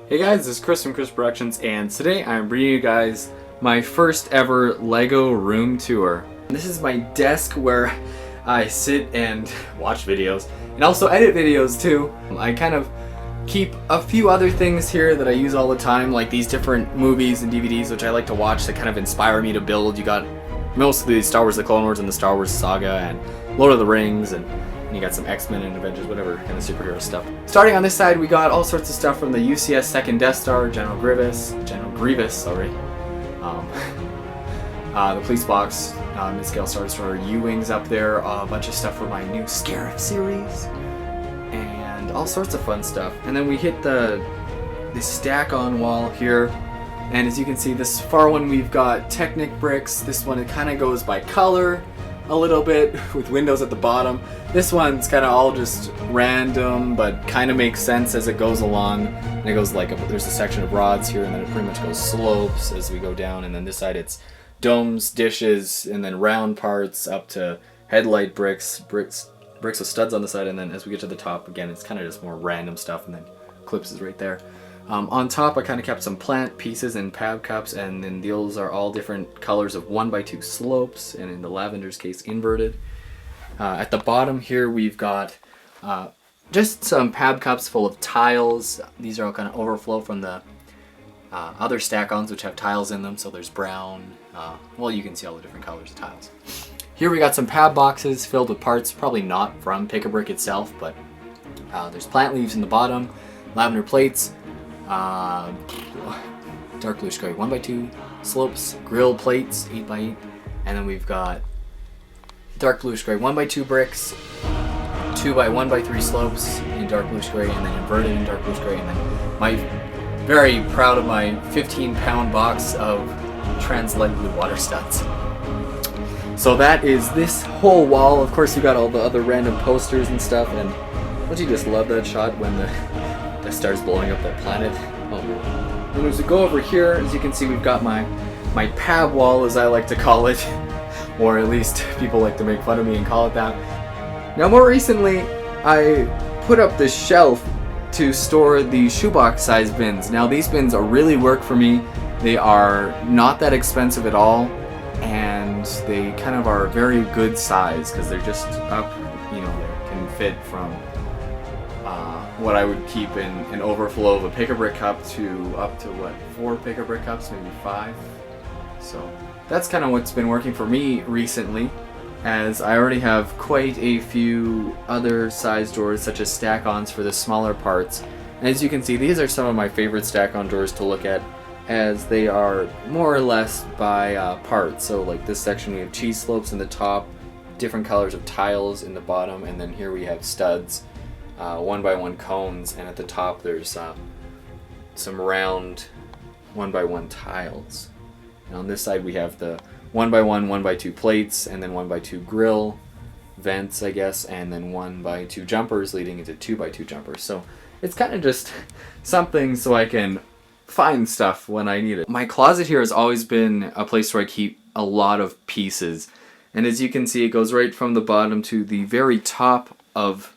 Hey guys, this is Chris from Krisproductions, and today I'm bringing you guys my first ever LEGO room tour. This is my desk where I sit and watch videos, and also edit videos too. I kind of keep a few other things here that I use all the time, like these different movies and DVDs which I like to watch that kind of inspire me to build. You got mostly Star Wars The Clone Wars and the Star Wars Saga and Lord of the Rings, and you got some X-Men and Avengers, whatever kind of superhero stuff. Starting on this side, we got all sorts of stuff from the UCS Second Death Star, General Grievous, sorry. The police box, mid-scale Star Destroyer, U-Wings up there, a bunch of stuff for my new Scarif series, and all sorts of fun stuff. And then we hit the stack on wall here, and as you can see, this far one we've got Technic Bricks. This one, it kind of goes by color a little bit with windows at the bottom. This one's kind of all just random, but kind of makes sense as it goes along. And it goes like there's a section of rods here, and then it pretty much goes slopes as we go down. And then this side it's domes, dishes, and then round parts up to headlight bricks with studs on the side. And then as we get to the top, again, it's kind of just more random stuff, and then clips is right there. On top, I kind of kept some plant pieces and pab cups, and then those are all different colors of 1x2 slopes, and in the lavender's case, inverted. At the bottom here, we've got just some pab cups full of tiles. These are all kind of overflow from the other stack-ons, which have tiles in them. So there's brown, well, you can see all the different colors of tiles. Here we got some pab boxes filled with parts, probably not from Pick-a-Brick itself, but there's plant leaves in the bottom, lavender plates, dark bluish gray 1x2 slopes, grill plates 8x8, and then we've got dark bluish gray 1x2 bricks, 2x1x3 slopes in dark bluish gray, and then inverted in dark bluish gray, and then my very proud of my 15-pound box of trans-light blue water studs. So that is this whole wall. Of course, you got all the other random posters and stuff, and don't you just love that shot when the star's blowing up that planet? Oh, and as we go over here, as you can see, we've got my pab wall, as I like to call it, or at least people like to make fun of me and call it that. Now, more recently, I put up this shelf to store the shoebox size bins. Now, these bins really work for me. They are not that expensive at all, and they kind of are a very good size because they're just up, you know, they can fit from what I would keep in an overflow of a Pick-a-Brick cup to up to what, 4 Pick-a-Brick cups, maybe 5. So that's kind of what's been working for me recently, as I already have quite a few other size drawers, such as stack-ons for the smaller parts. And as you can see, these are some of my favorite stack-on drawers to look at, as they are more or less by parts. So like this section, we have cheese slopes in the top, different colors of tiles in the bottom, and then here we have studs, 1x1 cones, and at the top there's some round 1x1 tiles. And on this side we have the 1x1, 1x2 plates, and then 1x2 grill vents, I guess, and then 1x2 jumpers leading into 2x2 jumpers. So it's kind of just something so I can find stuff when I need it. My closet here has always been a place where I keep a lot of pieces, and as you can see, it goes right from the bottom to the very top of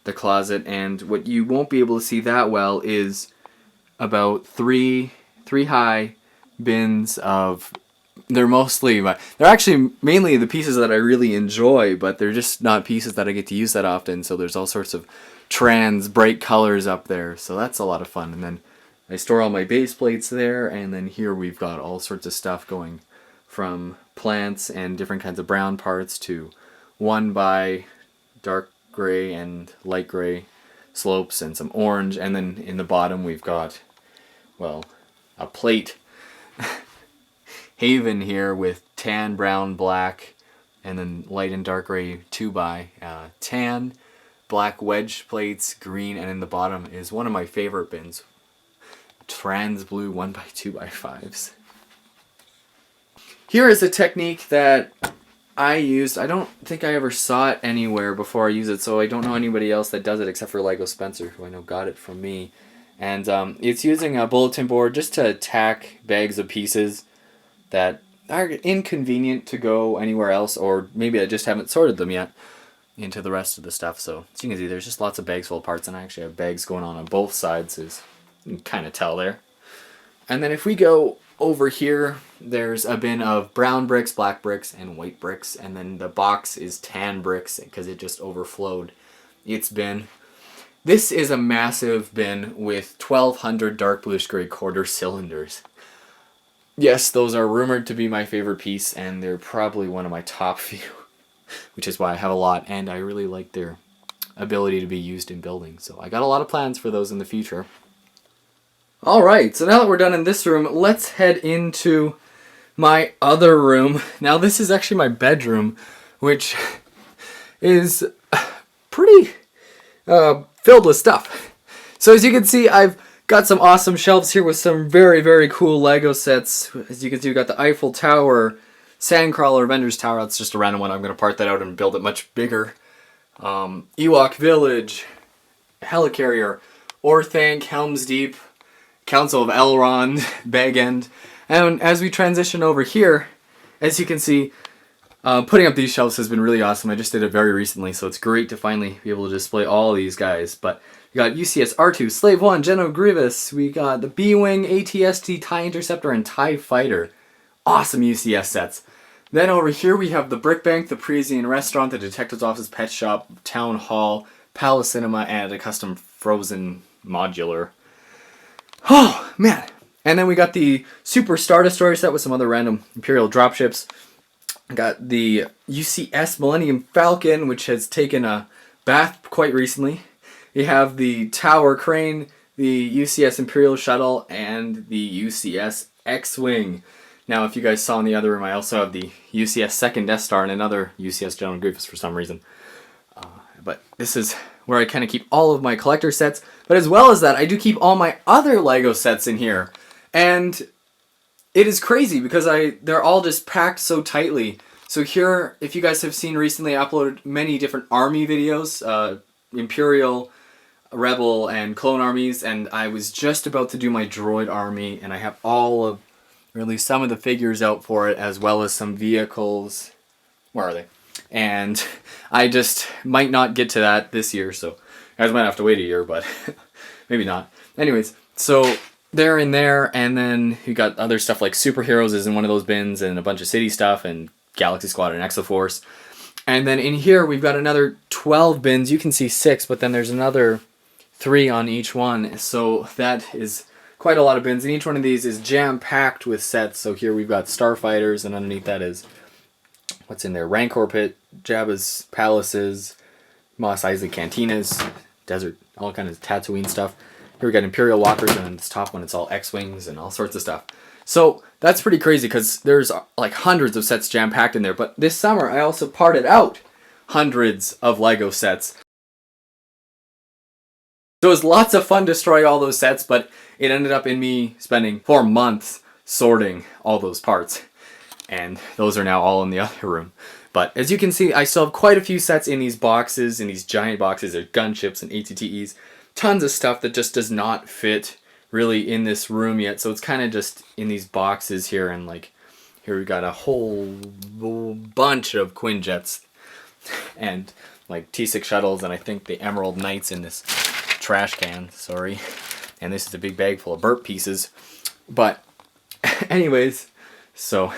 the closet, and what you won't be able to see that well is about three high bins of, they're actually mainly the pieces that I really enjoy, but they're just not pieces that I get to use that often. So there's all sorts of trans bright colors up there, so that's a lot of fun. And then I store all my base plates there, and then here we've got all sorts of stuff going from plants and different kinds of brown parts to 1x dark gray and light gray slopes and some orange, and then in the bottom we've got, well, a plate haven here with tan, brown, black, and then light and dark gray 2x tan, black wedge plates, green, and in the bottom is one of my favorite bins, trans blue 1x2x5s. Here is a technique that I used. I don't think I ever saw it anywhere before I used it, so I don't know anybody else that does it except for Lego Spencer, who I know got it from me. And it's using a bulletin board just to tack bags of pieces that are inconvenient to go anywhere else, or maybe I just haven't sorted them yet into the rest of the stuff. So as you can see, there's just lots of bags full of parts, and I actually have bags going on both sides, as You can kind of tell there. And then if we go over here, there's a bin of brown bricks, black bricks, and white bricks. And then the box is tan bricks because it just overflowed its bin. This is a massive bin with 1,200 dark bluish gray quarter cylinders. Yes, those are rumored to be my favorite piece, and they're probably one of my top few, which is why I have a lot, and I really like their ability to be used in buildings. So I got a lot of plans for those in the future. Alright, so now that we're done in this room, let's head into my other room. Now this is actually my bedroom, which is pretty filled with stuff. So as you can see, I've got some awesome shelves here with some very, very cool Lego sets. As you can see, we've got the Eiffel Tower, Sandcrawler, Avengers Tower. That's just a random one. I'm going to part that out and build it much bigger. Ewok Village, Helicarrier, Orthanc, Helm's Deep, Council of Elrond, Bag End. And as we transition over here, as you can see, putting up these shelves has been really awesome. I just did it very recently, so it's great to finally be able to display all of these guys. But we got UCS R2, Slave 1, General Grievous. We got the B-Wing, ATST, TIE Interceptor, and TIE Fighter. Awesome UCS sets. Then over here we have the Brick Bank, the Parisian Restaurant, the Detective's Office, Pet Shop, Town Hall, Palace Cinema, and a custom Frozen modular. Oh, man. And then we got the Super Star Destroyer set with some other random Imperial dropships. Got the UCS Millennium Falcon, which has taken a bath quite recently. You have the Tower Crane, the UCS Imperial Shuttle, and the UCS X-Wing. Now, if you guys saw in the other room, I also have the UCS Second Death Star and another UCS General Grievous for some reason. But this is where I kind of keep all of my collector sets. But as well as that, I do keep all my other Lego sets in here. And it is crazy because they're all just packed so tightly. So here, if you guys have seen recently, I uploaded many different army videos, Imperial, Rebel, and Clone armies, and I was just about to do my Droid Army, and I have all of, or at least some of the figures out for it, as well as some vehicles. Where are they? And I just might not get to that this year, so you guys might have to wait a year, but maybe not. Anyways, so they're in there, and then you got other stuff like Superheroes is in one of those bins, and a bunch of city stuff, and Galaxy Squad and Exoforce. And then in here we've got another 12 bins. You can see 6, but then there's another 3 on each one. So that is quite a lot of bins. And each one of these is jam-packed with sets. So here we've got Starfighters, and underneath that is, what's in there? Rancor Pit, Jabba's Palaces, Mos Eisley Cantinas, Desert, all kinds of Tatooine stuff. Here we got Imperial Walkers, and on this top one it's all X-Wings and all sorts of stuff. So that's pretty crazy because there's like hundreds of sets jam-packed in there. But this summer I also parted out hundreds of Lego sets. So it was lots of fun destroying all those sets, but it ended up in me spending 4 months sorting all those parts. And those are now all in the other room. But as you can see, I still have quite a few sets in these boxes, in these giant boxes. There's gunships and ATTEs. Tons of stuff that just does not fit really in this room yet. So it's kind of just in these boxes here. And like here we got a whole bunch of Quinjets. And like T6 shuttles, and I think the Emerald Knights in this trash can, sorry. And this is a big bag full of burp pieces. But anyways, so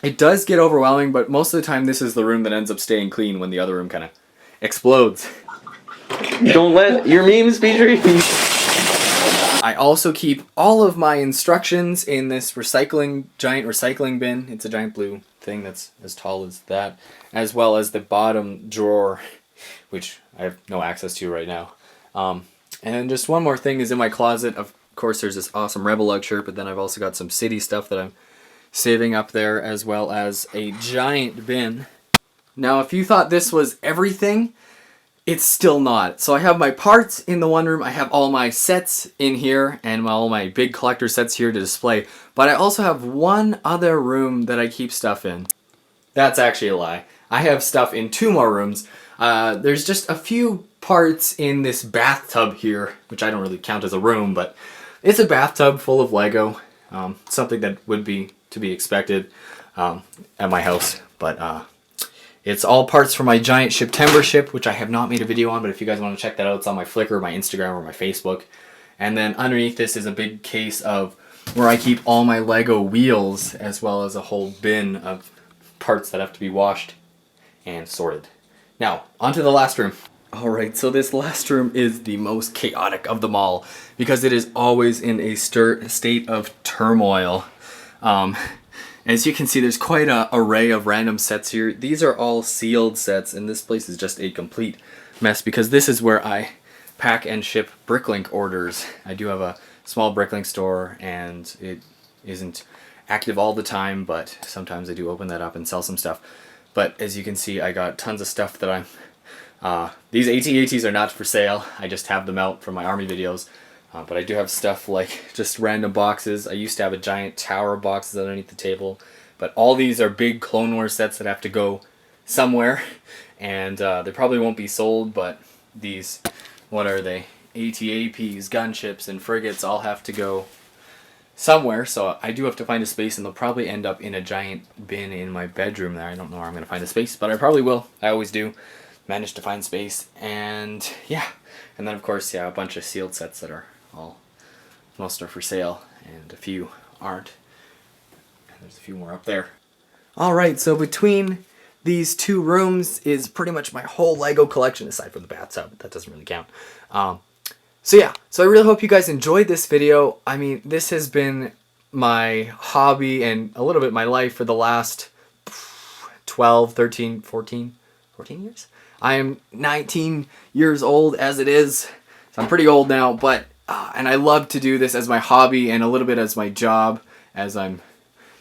it does get overwhelming, but most of the time this is the room that ends up staying clean when the other room kind of explodes. Don't let your memes be dreams. I also keep all of my instructions in this giant recycling bin. It's a giant blue thing that's as tall as that, as well as the bottom drawer, which I have no access to right now. And then just one more thing is in my closet. Of course, there's this awesome Rebel Lug shirt, but then I've also got some city stuff that I'm saving up there, as well as a giant bin. Now, if you thought this was everything, it's still not. So I have my parts in the one room, I have all my sets in here, and all my big collector sets here to display. But I also have one other room that I keep stuff in. That's actually a lie. I have stuff in 2 more rooms. There's just a few parts in this bathtub here, which I don't really count as a room, but it's a bathtub full of Lego. Something that would be to be expected at my house. But it's all parts for my giant September ship, which I have not made a video on, but if you guys want to check that out, it's on my Flickr, my Instagram, or my Facebook. And then underneath this is a big case of where I keep all my Lego wheels, as well as a whole bin of parts that have to be washed and sorted. Now, onto the last room. Alright, so this last room is the most chaotic of them all because it is always in a state of turmoil. As you can see, there's quite an array of random sets here. These are all sealed sets, and this place is just a complete mess because this is where I pack and ship Bricklink orders. I do have a small Bricklink store, and it isn't active all the time, but sometimes I do open that up and sell some stuff. But as you can see, I got tons of stuff that I'm... these AT-ATs are not for sale. I just have them out from my army videos. But I do have stuff like just random boxes. I used to have a giant tower of boxes underneath the table. But all these are big Clone Wars sets that have to go somewhere. And they probably won't be sold, but these, what are they? AT-APs, gunships, and frigates all have to go somewhere. So I do have to find a space, and they'll probably end up in a giant bin in my bedroom there. I don't know where I'm going to find a space, but I probably will. I always do manage to find space. And yeah. And then of course, yeah, a bunch of sealed sets that are most are for sale, and a few aren't. And there's a few more up there. Alright, so between these two rooms is pretty much my whole Lego collection, aside from the bathtub. That doesn't really count. So yeah, so I really hope you guys enjoyed this video. I mean, this has been my hobby and a little bit my life for the last 12, 13, 14 years? I am 19 years old as it is, so I'm pretty old now, but and I love to do this as my hobby and a little bit as my job as I'm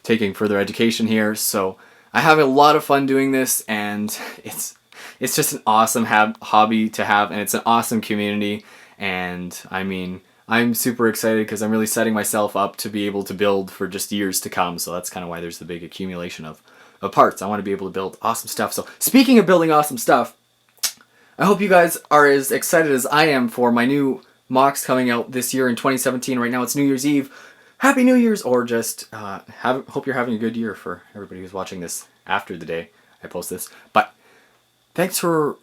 taking further education here. So I have a lot of fun doing this, and it's just an awesome hobby to have, and it's an awesome community. And I mean, I'm super excited because I'm really setting myself up to be able to build for just years to come. So that's kind of why there's the big accumulation of parts. I want to be able to build awesome stuff. So speaking of building awesome stuff, I hope you guys are as excited as I am for my new MOCs coming out this year in 2017. Right now it's New Year's Eve. Happy New Year's, or just hope you're having a good year for everybody who's watching this after the day I post this. But thanks for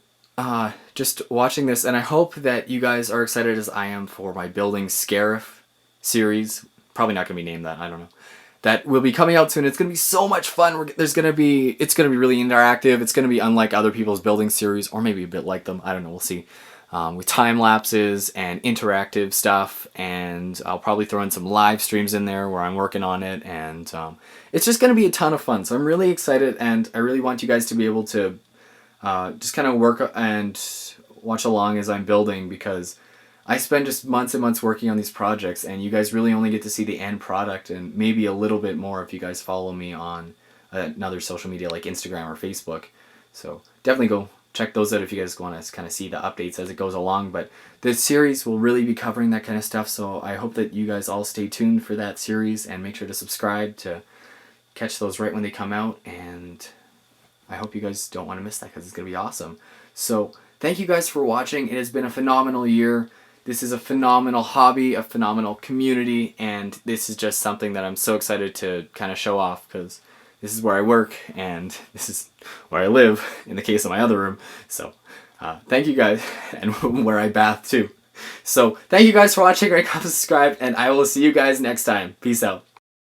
just watching this, and I hope that you guys are excited as I am for my Building Scarif series. Probably not going to be named that, I don't know. That will be coming out soon. It's going to be so much fun. It's going to be really interactive. It's going to be unlike other people's building series, or maybe a bit like them. I don't know. We'll see. With time lapses and interactive stuff, and I'll probably throw in some live streams in there where I'm working on it, and it's just going to be a ton of fun. So I'm really excited, and I really want you guys to be able to just kind of work and watch along as I'm building, because I spend just months and months working on these projects, and you guys really only get to see the end product, and maybe a little bit more if you guys follow me on another social media like Instagram or Facebook. So definitely go check those out if you guys want to kind of see the updates as it goes along. But this series will really be covering that kind of stuff, so I hope that you guys all stay tuned for that series, and make sure to subscribe to catch those right when they come out. And I hope you guys don't want to miss that, because it's going to be awesome. So thank you guys for watching. It has been a phenomenal year. This is a phenomenal hobby, a phenomenal community, and this is just something that I'm so excited to kind of show off, because this is where I work, and this is where I live, in the case of my other room. So thank you guys, and where I bath too. So thank you guys for watching, rate, comment, subscribe, and I will see you guys next time. Peace out.